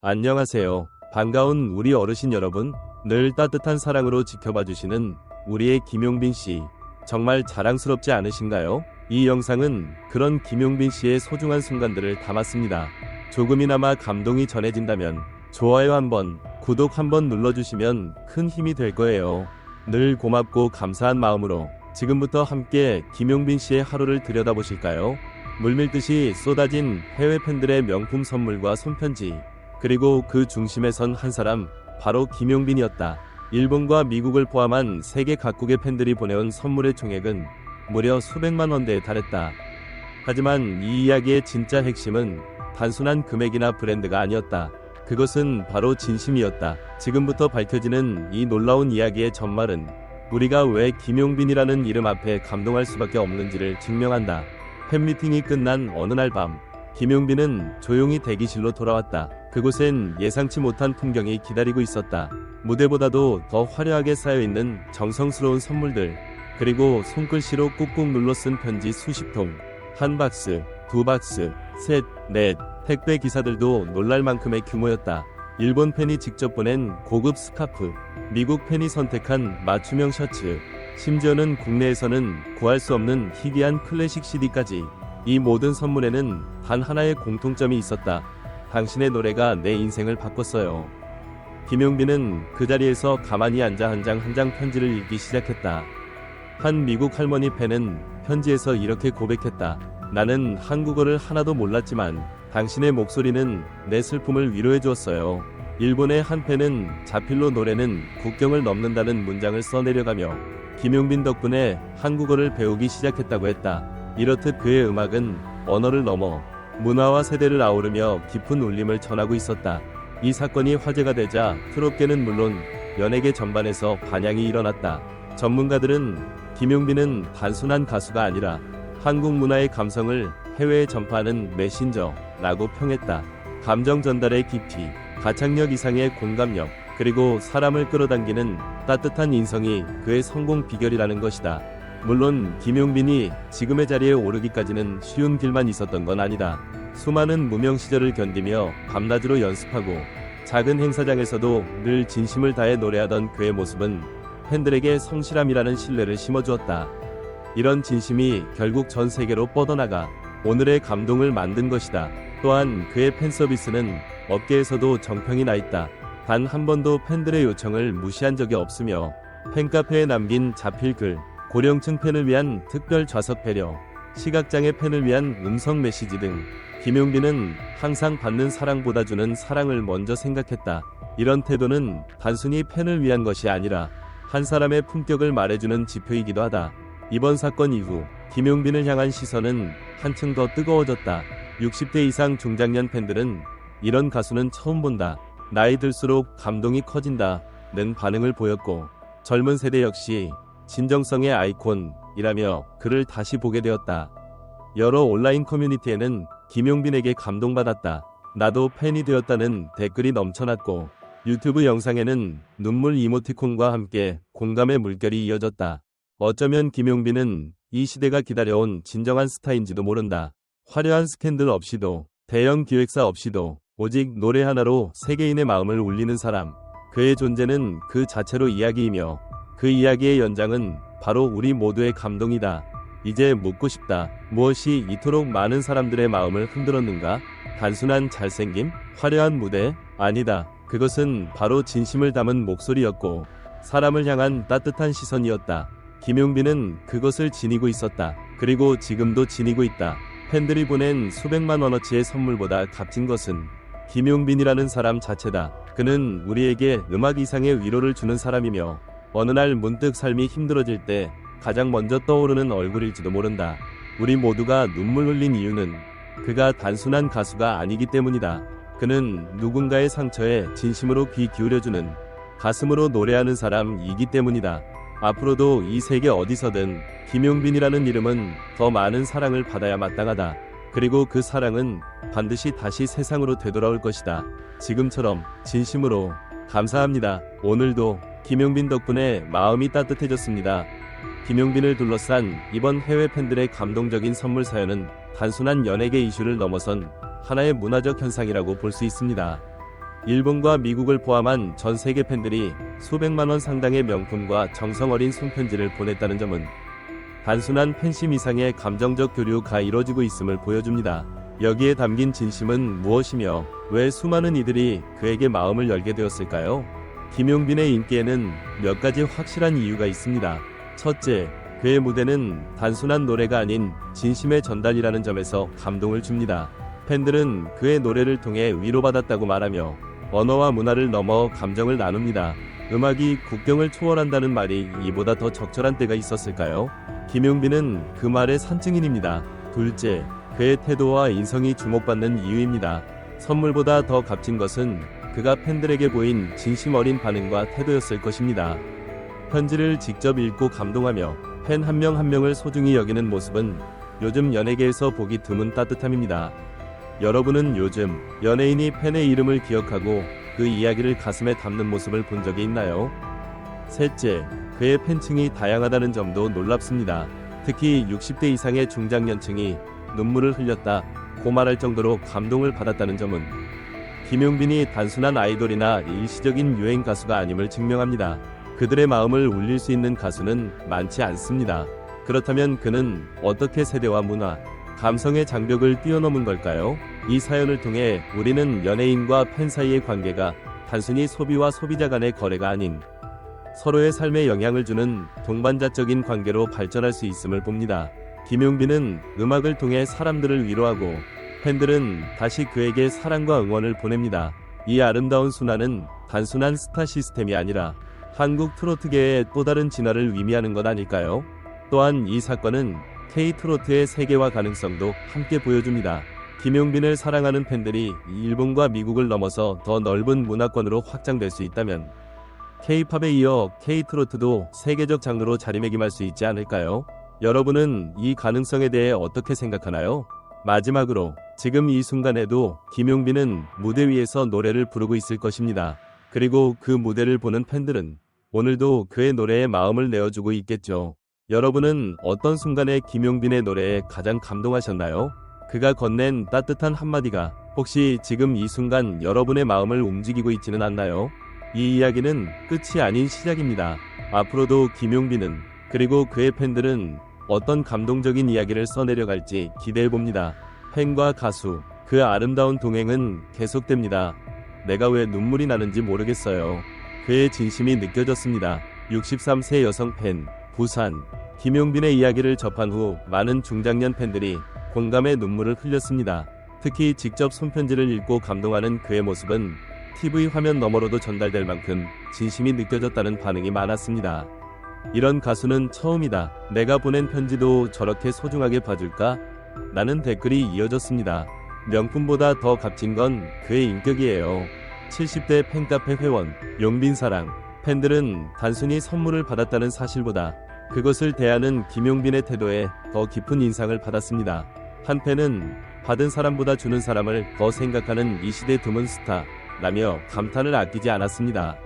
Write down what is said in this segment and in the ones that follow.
안녕하세요. 반가운 우리 어르신 여러분, 늘 따뜻한 사랑으로 지켜봐 주시는 우리의 김용빈 씨, 정말 자랑스럽지 않으신가요? 이 영상은 그런 김용빈 씨의 소중한 순간들을 담았습니다. 조금이나마 감동이 전해진다면 좋아요 한번, 구독 한번 눌러주시면 큰 힘이 될 거예요. 늘 고맙고 감사한 마음으로 지금부터 함께 김용빈 씨의 하루를 들여다보실까요? 물밀듯이 쏟아진 해외 팬들의 명품 선물과 손편지, 그리고 그 중심에 선 한 사람, 바로 김용빈이었다. 일본과 미국을 포함한 세계 각국의 팬들이 보내온 선물의 총액은 무려 수백만 원대에 달했다. 하지만 이 이야기의 진짜 핵심은 단순한 금액이나 브랜드가 아니었다. 그것은 바로 진심이었다. 지금부터 밝혀지는 이 놀라운 이야기의 전말은 우리가 왜 김용빈이라는 이름 앞에 감동할 수밖에 없는지를 증명한다. 팬미팅이 끝난 어느 날 밤, 김용빈은 조용히 대기실로 돌아왔다. 그곳엔 예상치 못한 풍경이 기다리고 있었다. 무대보다도 더 화려하게 쌓여있는 정성스러운 선물들, 그리고 손글씨로 꾹꾹 눌러 쓴 편지 수십 통, 한 박스, 두 박스, 셋, 넷, 택배 기사들도 놀랄 만큼의 규모였다. 일본 팬이 직접 보낸 고급 스카프, 미국 팬이 선택한 맞춤형 셔츠, 심지어는 국내에서는 구할 수 없는 희귀한 클래식 CD까지. 이 모든 선물에는 단 하나의 공통점이 있었다. 당신의 노래가 내 인생을 바꿨어요. 김용빈은 그 자리에서 가만히 앉아 한 장 한 장 편지를 읽기 시작했다. 한 미국 할머니 팬은 편지에서 이렇게 고백했다. 나는 한국어를 하나도 몰랐지만 당신의 목소리는 내 슬픔을 위로해 주었어요. 일본의 한 팬은 자필로 노래는 국경을 넘는다는 문장을 써내려가며 김용빈 덕분에 한국어를 배우기 시작했다고 했다. 이렇듯 그의 음악은 언어를 넘어 문화와 세대를 아우르며 깊은 울림을 전하고 있었다. 이 사건이 화제가 되자 트롯계는 물론 연예계 전반에서 반향이 일어났다. 전문가들은 김용빈은 단순한 가수가 아니라 한국 문화의 감성을 해외에 전파하는 메신저라고 평했다. 감정 전달의 깊이, 가창력 이상의 공감력, 그리고 사람을 끌어당기는 따뜻한 인성이 그의 성공 비결이라는 것이다. 물론 김용빈이 지금의 자리에 오르기까지는 쉬운 길만 있었던 건 아니다. 수많은 무명 시절을 견디며 밤낮으로 연습하고 작은 행사장에서도 늘 진심을 다해 노래하던 그의 모습은 팬들에게 성실함이라는 신뢰를 심어주었다. 이런 진심이 결국 전 세계로 뻗어나가 오늘의 감동을 만든 것이다. 또한 그의 팬 서비스는 업계에서도 정평이 나 있다. 단 한 번도 팬들의 요청을 무시한 적이 없으며 팬카페에 남긴 자필글, 고령층 팬을 위한 특별 좌석 배려, 시각장애 팬을 위한 음성 메시지 등 김용빈은 항상 받는 사랑보다 주는 사랑을 먼저 생각했다. 이런 태도는 단순히 팬을 위한 것이 아니라 한 사람의 품격을 말해주는 지표이기도 하다. 이번 사건 이후 김용빈을 향한 시선은 한층 더 뜨거워졌다. 60대 이상 중장년 팬들은 이런 가수는 처음 본다. 나이 들수록 감동이 커진다는 반응을 보였고, 젊은 세대 역시 진정성의 아이콘이라며 그를 다시 보게 되었다. 여러 온라인 커뮤니티에는 김용빈에게 감동받았다. 나도 팬이 되었다는 댓글이 넘쳐났고, 유튜브 영상에는 눈물 이모티콘과 함께 공감의 물결이 이어졌다. 어쩌면 김용빈은 이 시대가 기다려온 진정한 스타인지도 모른다. 화려한 스캔들 없이도, 대형 기획사 없이도 오직 노래 하나로 세계인의 마음을 울리는 사람. 그의 존재는 그 자체로 이야기이며 그 이야기의 연장은 바로 우리 모두의 감동이다. 이제 묻고 싶다. 무엇이 이토록 많은 사람들의 마음을 흔들었는가? 단순한 잘생김? 화려한 무대? 아니다. 그것은 바로 진심을 담은 목소리였고 사람을 향한 따뜻한 시선이었다. 김용빈은 그것을 지니고 있었다. 그리고 지금도 지니고 있다. 팬들이 보낸 수백만 원어치의 선물보다 값진 것은 김용빈이라는 사람 자체다. 그는 우리에게 음악 이상의 위로를 주는 사람이며 어느 날 문득 삶이 힘들어질 때 가장 먼저 떠오르는 얼굴일지도 모른다. 우리 모두가 눈물 흘린 이유는 그가 단순한 가수가 아니기 때문이다. 그는 누군가의 상처에 진심으로 귀 기울여주는 가슴으로 노래하는 사람이기 때문이다. 앞으로도 이 세계 어디서든 김용빈이라는 이름은 더 많은 사랑을 받아야 마땅하다. 그리고 그 사랑은 반드시 다시 세상으로 되돌아올 것이다. 지금처럼 진심으로 감사합니다. 오늘도 김용빈 덕분에 마음이 따뜻해졌습니다. 김용빈을 둘러싼 이번 해외 팬들의 감동적인 선물 사연은 단순한 연예계 이슈를 넘어선 하나의 문화적 현상이라고 볼 수 있습니다. 일본과 미국을 포함한 전 세계 팬들이 수백만 원 상당의 명품과 정성 어린 손편지를 보냈다는 점은 단순한 팬심 이상의 감정적 교류가 이뤄지고 있음을 보여줍니다. 여기에 담긴 진심은 무엇이며 왜 수많은 이들이 그에게 마음을 열게 되었을까요? 김용빈의 인기에는 몇 가지 확실한 이유가 있습니다. 첫째, 그의 무대는 단순한 노래가 아닌 진심의 전달이라는 점에서 감동을 줍니다. 팬들은 그의 노래를 통해 위로받았다고 말하며 언어와 문화를 넘어 감정을 나눕니다. 음악이 국경을 초월한다는 말이 이보다 더 적절한 때가 있었을까요? 김용빈은 그 말의 산증인입니다. 둘째, 그의 태도와 인성이 주목받는 이유입니다. 선물보다 더 값진 것은 그가 팬들에게 보인 진심 어린 반응과 태도였을 것입니다. 편지를 직접 읽고 감동하며 팬 한 명 한 명을 소중히 여기는 모습은 요즘 연예계에서 보기 드문 따뜻함입니다. 여러분은 요즘 연예인이 팬의 이름을 기억하고 그 이야기를 가슴에 담는 모습을 본 적이 있나요? 셋째, 그의 팬층이 다양하다는 점도 놀랍습니다. 특히 60대 이상의 중장년층이 눈물을 흘렸다 고 말할 정도로 감동을 받았다는 점은 김용빈이 단순한 아이돌이나 일시적인 유행 가수가 아님을 증명합니다. 그들의 마음을 울릴 수 있는 가수는 많지 않습니다. 그렇다면 그는 어떻게 세대와 문화, 감성의 장벽을 뛰어넘은 걸까요? 이 사연을 통해 우리는 연예인과 팬 사이의 관계가 단순히 소비와 소비자 간의 거래가 아닌 서로의 삶에 영향을 주는 동반자적인 관계로 발전할 수 있음을 봅니다. 김용빈은 음악을 통해 사람들을 위로하고 팬들은 다시 그에게 사랑과 응원을 보냅니다. 이 아름다운 순환은 단순한 스타 시스템이 아니라 한국 트로트계의 또 다른 진화를 의미하는 것 아닐까요? 또한 이 사건은 K-트로트의 세계화 가능성도 함께 보여줍니다. 김용빈을 사랑하는 팬들이 일본과 미국을 넘어서 더 넓은 문화권으로 확장될 수 있다면 K-팝에 이어 K-트로트도 세계적 장르로 자리매김할 수 있지 않을까요? 여러분은 이 가능성에 대해 어떻게 생각하나요? 마지막으로 지금 이 순간에도 김용빈은 무대 위에서 노래를 부르고 있을 것입니다. 그리고 그 무대를 보는 팬들은 오늘도 그의 노래에 마음을 내어주고 있겠죠. 여러분은 어떤 순간에 김용빈의 노래에 가장 감동하셨나요? 그가 건넨 따뜻한 한마디가 혹시 지금 이 순간 여러분의 마음을 움직이고 있지는 않나요? 이 이야기는 끝이 아닌 시작입니다. 앞으로도 김용빈은 그리고 그의 팬들은 어떤 감동적인 이야기를 써내려갈지 기대해봅니다. 팬과 가수, 그 아름다운 동행은 계속됩니다. 내가 왜 눈물이 나는지 모르겠어요. 그의 진심이 느껴졌습니다. 63세 여성 팬, 부산. 김용빈의 이야기를 접한 후 많은 중장년 팬들이 공감의 눈물을 흘렸습니다. 특히 직접 손편지를 읽고 감동하는 그의 모습은 TV 화면 너머로도 전달될 만큼 진심이 느껴졌다는 반응이 많았습니다. 이런 가수는 처음이다. 내가 보낸 편지도 저렇게 소중하게 봐줄까? 라는 댓글이 이어졌습니다. 명품보다 더 값진 건 그의 인격이에요. 70대 팬카페 회원, 용빈사랑. 팬들은 단순히 선물을 받았다는 사실보다 그것을 대하는 김용빈의 태도에 더 깊은 인상을 받았습니다. 한 팬은 받은 사람보다 주는 사람을 더 생각하는 이 시대 드문 스타라며 감탄을 아끼지 않았습니다.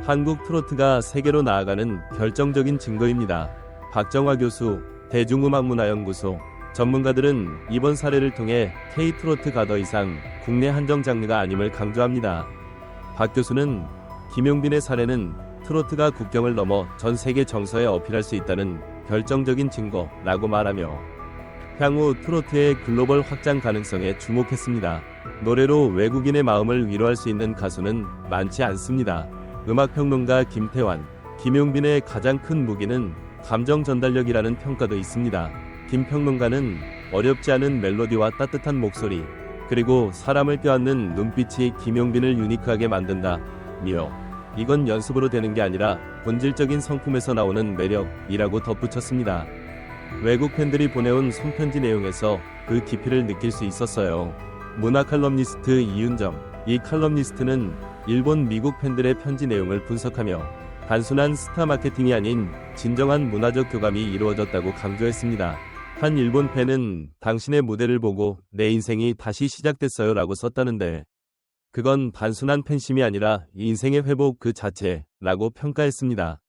한국 트로트가 세계로 나아가는 결정적인 증거입니다. 박정화 교수, 대중음악문화연구소. 전문가들은 이번 사례를 통해 K-트로트가 더 이상 국내 한정 장르가 아님을 강조합니다. 박 교수는 김용빈의 사례는 트로트가 국경을 넘어 전 세계 정서에 어필할 수 있다는 결정적인 증거라고 말하며 향후 트로트의 글로벌 확장 가능성에 주목했습니다. 노래로 외국인의 마음을 위로할 수 있는 가수는 많지 않습니다. 음악평론가 김태환, 김용빈의 가장 큰 무기는 감정 전달력이라는 평가도 있습니다. 김 평론가는 어렵지 않은 멜로디와 따뜻한 목소리, 그리고 사람을 껴안는 눈빛이 김용빈을 유니크하게 만든다며 이건 연습으로 되는 게 아니라 본질적인 성품에서 나오는 매력이라고 덧붙였습니다. 외국 팬들이 보내온 손편지 내용에서 그 깊이를 느낄 수 있었어요. 문화 칼럼니스트 이윤정. 이 칼럼니스트는 일본 미국 팬들의 편지 내용을 분석하며 단순한 스타 마케팅이 아닌 진정한 문화적 교감이 이루어졌다고 강조했습니다. 한 일본 팬은 당신의 무대를 보고 내 인생이 다시 시작됐어요 라고 썼다는데 그건 단순한 팬심이 아니라 인생의 회복 그 자체라고 평가했습니다.